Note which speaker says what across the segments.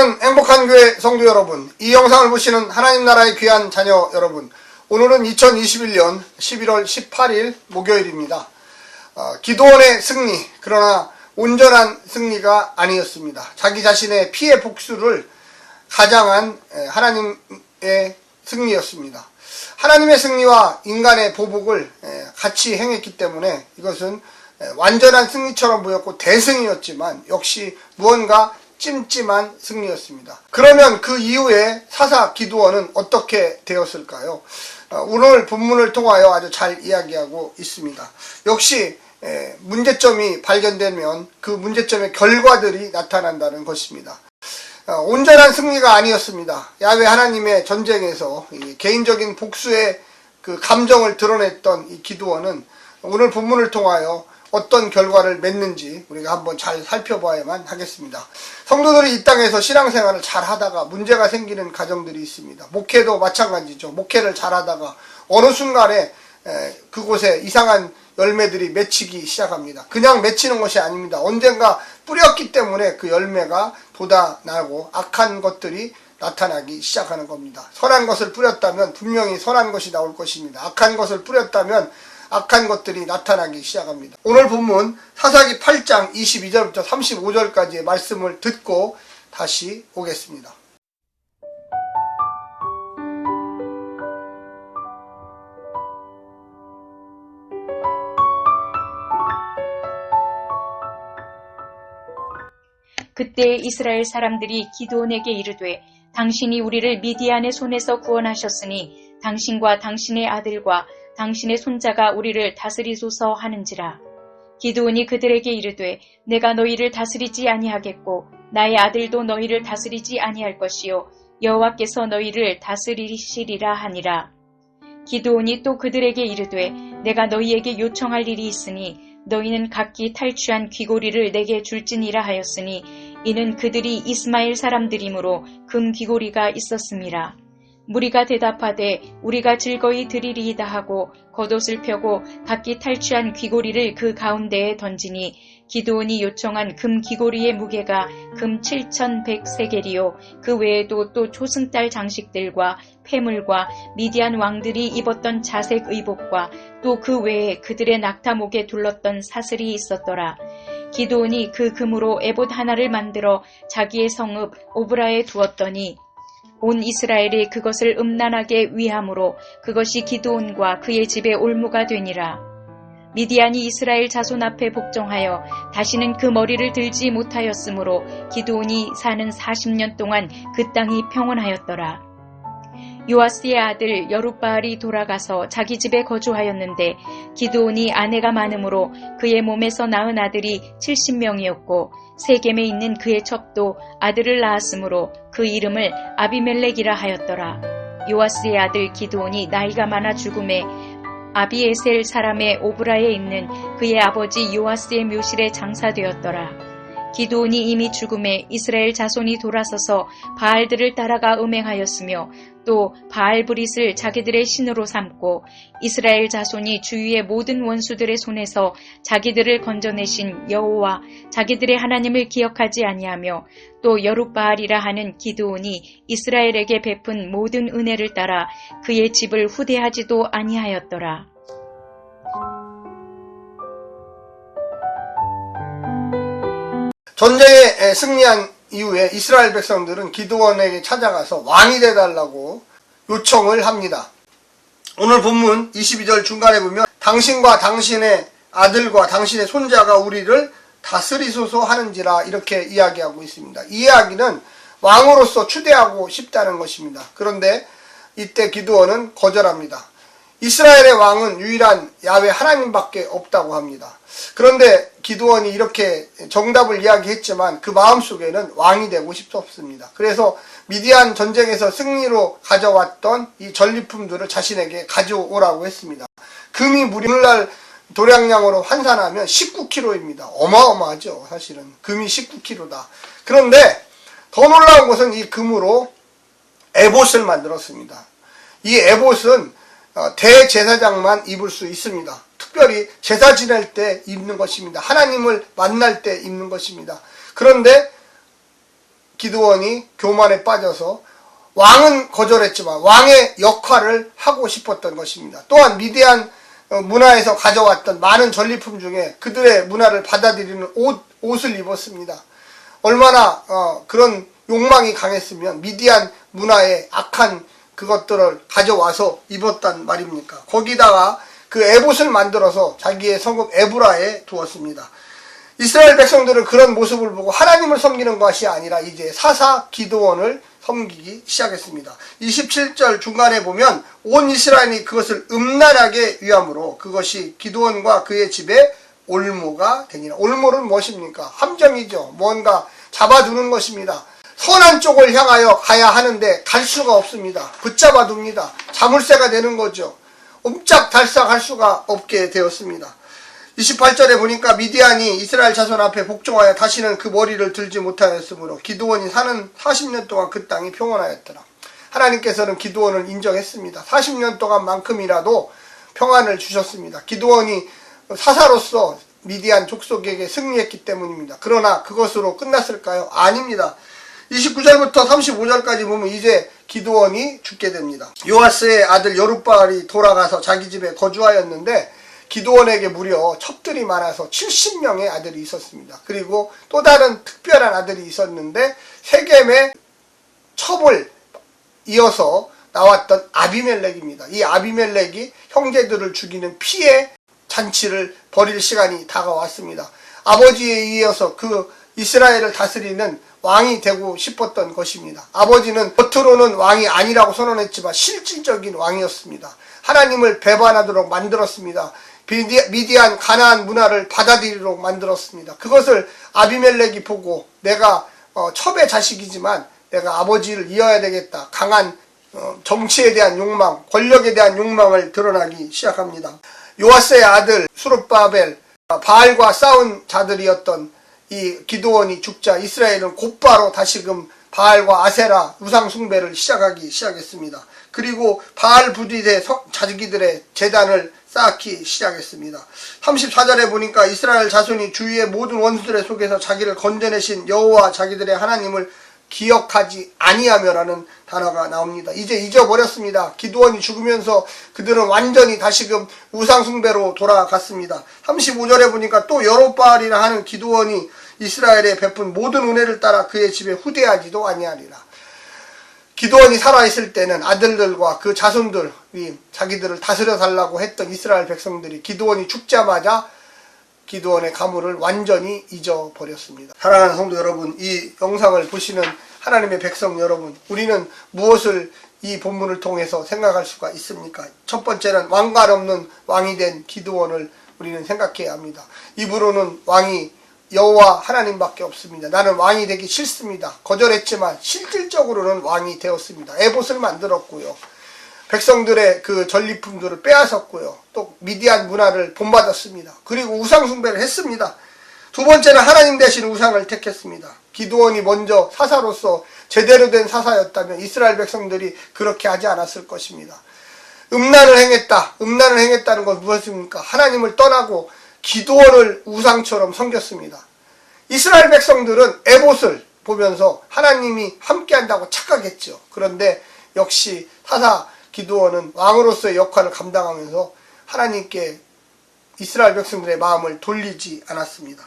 Speaker 1: 사랑하는 행복한 교회 성도 여러분, 이 영상을 보시는 하나님 나라의 귀한 자녀 여러분, 오늘은 2021년 11월 18일 목요일입니다. 기도원의 승리, 그러나 온전한 승리가 아니었습니다. 자기 자신의 피해 복수를 가장한 하나님의 승리였습니다. 하나님의 승리와 인간의 보복을 같이 행했기 때문에 이것은 완전한 승리처럼 보였고 대승이었지만 역시 무언가 찜찜한 승리였습니다. 그러면 그 이후에 사사 기드온은 어떻게 되었을까요? 오늘 본문을 통하여 아주 잘 이야기하고 있습니다. 역시 문제점이 발견되면 그 문제점의 결과들이 나타난다는 것입니다. 온전한 승리가 아니었습니다. 야훼 하나님의 전쟁에서 개인적인 복수의 그 감정을 드러냈던 이 기드온은 오늘 본문을 통하여 어떤 결과를 맺는지 우리가 한번 잘 살펴봐야만 하겠습니다. 성도들이 이 땅에서 신앙생활을 잘 하다가 문제가 생기는 가정들이 있습니다. 목회도 마찬가지죠. 목회를 잘 하다가 어느 순간에 그곳에 이상한 열매들이 맺히기 시작합니다. 그냥 맺히는 것이 아닙니다. 언젠가 뿌렸기 때문에 그 열매가 돋아나고 악한 것들이 나타나기 시작하는 겁니다. 선한 것을 뿌렸다면 분명히 선한 것이 나올 것입니다. 악한 것을 뿌렸다면 악한 것들이 나타나기 시작합니다. 오늘 본문 사사기 8장 22절부터 35절까지의 말씀을 듣고 다시 오겠습니다.
Speaker 2: 그때 이스라엘 사람들이 기드온에게 이르되 당신이 우리를 미디안의 손에서 구원하셨으니 당신과 당신의 아들과 당신의 손자가 우리를 다스리소서 하는지라. 기드온이 그들에게 이르되 내가 너희를 다스리지 아니하겠고 나의 아들도 너희를 다스리지 아니할 것이요 여호와께서 너희를 다스리시리라 하니라. 기드온이 또 그들에게 이르되 내가 너희에게 요청할 일이 있으니 너희는 각기 탈취한 귀고리를 내게 줄지니라 하였으니 이는 그들이 이스마엘 사람들이므로 금 귀고리가 있었음이라. 무리가 대답하되 우리가 즐거이 드리리이다 하고 겉옷을 펴고 각기 탈취한 귀고리를 그 가운데에 던지니 기드온이 요청한 금 귀고리의 무게가 금 7,100세겔이요 그 외에도 또 초승달 장식들과 폐물과 미디안 왕들이 입었던 자색 의복과 또 그 외에 그들의 낙타목에 둘렀던 사슬이 있었더라. 기드온이 그 금으로 에봇 하나를 만들어 자기의 성읍 오브라에 두었더니 온 이스라엘이 그것을 음란하게 위함으로 그것이 기드온과 그의 집의 올무가 되니라. 미디안이 이스라엘 자손 앞에 복종하여 다시는 그 머리를 들지 못하였으므로 기드온이 사는 40년 동안 그 땅이 평온하였더라. 요아스의 아들 여룻바알이 돌아가서 자기 집에 거주하였는데 기드온이 아내가 많으므로 그의 몸에서 낳은 아들이 70명이었고 세겜에 있는 그의 첩도 아들을 낳았으므로 그 이름을 아비멜렉이라 하였더라. 요아스의 아들 기드온이 나이가 많아 죽음에 아비에셀 사람의 오브라에 있는 그의 아버지 요아스의 묘실에 장사되었더라. 기드온이 이미 죽음에 이스라엘 자손이 돌아서서 바알들을 따라가 음행하였으며 또 바알브릿을 자기들의 신으로 삼고 이스라엘 자손이 주위의 모든 원수들의 손에서 자기들을 건져내신 여호와 자기들의 하나님을 기억하지 아니하며 또 여룻바알이라 하는 기드온이 이스라엘에게 베푼 모든 은혜를 따라 그의 집을 후대하지도 아니하였더라.
Speaker 1: 전쟁에 승리한 이후에 이스라엘 백성들은 기드온에게 찾아가서 왕이 되달라고 요청을 합니다. 오늘 본문 22절 중간에 보면 당신과 당신의 아들과 당신의 손자가 우리를 다스리소서 하는지라 이렇게 이야기하고 있습니다. 이 이야기는 왕으로서 추대하고 싶다는 것입니다. 그런데 이때 기드온은 거절합니다. 이스라엘의 왕은 유일한 야훼 하나님밖에 없다고 합니다. 그런데 기드온이 이렇게 정답을 이야기했지만 그 마음속에는 왕이 되고 싶었습니다. 그래서 미디안 전쟁에서 승리로 가져왔던 이 전리품들을 자신에게 가져오라고 했습니다. 금이 오늘날 도량량으로 환산하면 19kg입니다. 어마어마하죠. 사실은 금이 19kg다. 그런데 더 놀라운 것은 이 금으로 에봇을 만들었습니다. 이 에봇은 대제사장만 입을 수 있습니다. 특별히 제사 지낼 때 입는 것입니다. 하나님을 만날 때 입는 것입니다. 그런데 기드온이 교만에 빠져서 왕은 거절했지만 왕의 역할을 하고 싶었던 것입니다. 또한 미디안 문화에서 가져왔던 많은 전리품 중에 그들의 문화를 받아들이는 옷을 입었습니다. 얼마나 그런 욕망이 강했으면 미디안 문화의 악한 그것들을 가져와서 입었단 말입니까? 거기다가 그 에봇을 만들어서 자기의 성읍 에브라에 두었습니다. 이스라엘 백성들은 그런 모습을 보고 하나님을 섬기는 것이 아니라 이제 사사 기드온을 섬기기 시작했습니다. 27절 중간에 보면 온 이스라엘이 그것을 음란하게 위함으로 그것이 기드온과 그의 집에 올무가 되니라. 올무는 무엇입니까? 함정이죠. 뭔가 잡아두는 것입니다. 선한 쪽을 향하여 가야 하는데 갈 수가 없습니다. 붙잡아 둡니다. 자물쇠가 되는 거죠. 옴짝달싹 할 수가 없게 되었습니다. 28절에 보니까 미디안이 이스라엘 자손 앞에 복종하여 다시는 그 머리를 들지 못하였으므로 기드온이 사는 40년 동안 그 땅이 평온하였더라. 하나님께서는 기드온을 인정했습니다. 40년 동안만큼이라도 평안을 주셨습니다. 기드온이 사사로서 미디안 족속에게 승리했기 때문입니다. 그러나 그것으로 끝났을까요? 아닙니다. 29절부터 35절까지 보면 이제 기드온이 죽게 됩니다. 요아스의 아들 여룻바알이 돌아가서 자기 집에 거주하였는데 기드온에게 무려 첩들이 많아서 70명의 아들이 있었습니다. 그리고 또 다른 특별한 아들이 있었는데 세겜의 첩을 이어서 나왔던 아비멜렉입니다. 이 아비멜렉이 형제들을 죽이는 피해 잔치를 벌일 시간이 다가왔습니다. 아버지에 이어서 그 이스라엘을 다스리는 왕이 되고 싶었던 것입니다. 아버지는 겉으로는 왕이 아니라고 선언했지만 실질적인 왕이었습니다. 하나님을 배반하도록 만들었습니다. 미디안 가나안 문화를 받아들이도록 만들었습니다. 그것을 아비멜렉이 보고 내가 첩의 자식이지만 내가 아버지를 이어야 되겠다. 강한 정치에 대한 욕망, 권력에 대한 욕망을 드러나기 시작합니다. 요아스의 아들 수룹바벨, 바알과 싸운 자들이었던 이 기드온이 죽자 이스라엘은 곧바로 다시금 바알과 아세라 우상 숭배를 시작했습니다. 그리고 바알 부디대 자기들의 제단을 쌓기 시작했습니다. 34절에 보니까 이스라엘 자손이 주위의 모든 원수들의 속에서 자기를 건져내신 여호와 자기들의 하나님을 기억하지 아니하며라는 단어가 나옵니다. 이제 잊어버렸습니다. 기드온이 죽으면서 그들은 완전히 다시금 우상숭배로 돌아갔습니다. 35절에 보니까 또 여롯바알이라 하는 기드온이 이스라엘에 베푼 모든 은혜를 따라 그의 집에 후대하지도 아니하리라. 기드온이 살아있을 때는 아들들과 그 자손들이 자기들을 다스려 달라고 했던 이스라엘 백성들이 기드온이 죽자마자 기드온의 가문을 완전히 잊어버렸습니다. 사랑하는 성도 여러분, 이 영상을 보시는 하나님의 백성 여러분, 우리는 무엇을 이 본문을 통해서 생각할 수가 있습니까? 첫 번째는 왕관 없는 왕이 된 기드온을 우리는 생각해야 합니다. 입으로는 왕이 여호와 하나님밖에 없습니다. 나는 왕이 되기 싫습니다. 거절했지만 실질적으로는 왕이 되었습니다. 에봇을 만들었고요. 백성들의 그 전리품들을 빼앗았고요. 또 미디안 문화를 본받았습니다. 그리고 우상 숭배를 했습니다. 두 번째는 하나님 대신 우상을 택했습니다. 기드온이 먼저 사사로서 제대로 된 사사였다면 이스라엘 백성들이 그렇게 하지 않았을 것입니다. 음란을 행했다. 음란을 행했다는 건 무엇입니까? 하나님을 떠나고 기드온을 우상처럼 섬겼습니다. 이스라엘 백성들은 에봇을 보면서 하나님이 함께한다고 착각했죠. 그런데 역시 사사 기드온은 왕으로서의 역할을 감당하면서 하나님께 이스라엘 백성들의 마음을 돌리지 않았습니다.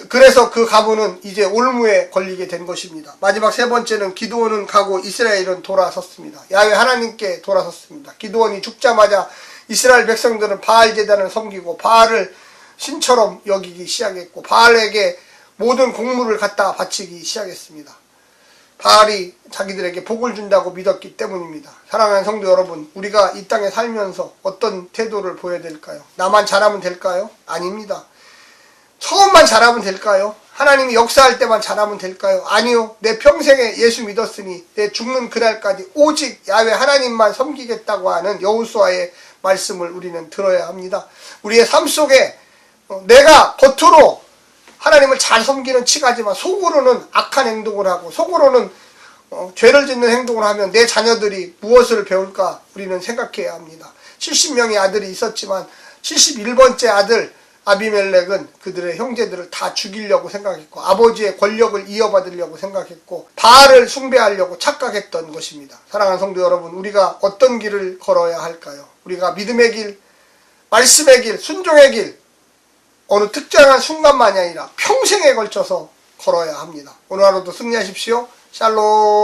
Speaker 1: 그래서 그 가문은 이제 올무에 걸리게 된 것입니다. 마지막 세 번째는 기드온은 가고 이스라엘은 돌아섰습니다. 야훼 하나님께 돌아섰습니다. 기드온이 죽자마자 이스라엘 백성들은 바알 제단을 섬기고 바알을 신처럼 여기기 시작했고 바알에게 모든 공물을 갖다 바치기 시작했습니다. 바알이 자기들에게 복을 준다고 믿었기 때문입니다. 사랑하는 성도 여러분, 우리가 이 땅에 살면서 어떤 태도를 보여야 될까요? 나만 잘하면 될까요? 아닙니다. 처음만 잘하면 될까요? 하나님이 역사할 때만 잘하면 될까요? 아니요. 내 평생에 예수 믿었으니 내 죽는 그날까지 오직 야훼 하나님만 섬기겠다고 하는 여호수아의 말씀을 우리는 들어야 합니다. 우리의 삶 속에 내가 겉으로 하나님을 잘 섬기는 치가지만 속으로는 악한 행동을 하고 속으로는 죄를 짓는 행동을 하면 내 자녀들이 무엇을 배울까 우리는 생각해야 합니다. 70명의 아들이 있었지만 71번째 아들 아비멜렉은 그들의 형제들을 다 죽이려고 생각했고 아버지의 권력을 이어받으려고 생각했고 바알을 숭배하려고 착각했던 것입니다. 사랑하는 성도 여러분, 우리가 어떤 길을 걸어야 할까요? 우리가 믿음의 길, 말씀의 길, 순종의 길, 어느 특정한 순간만이 아니라 평생에 걸쳐서 걸어야 합니다. 오늘 하루도 승리하십시오. 샬롬.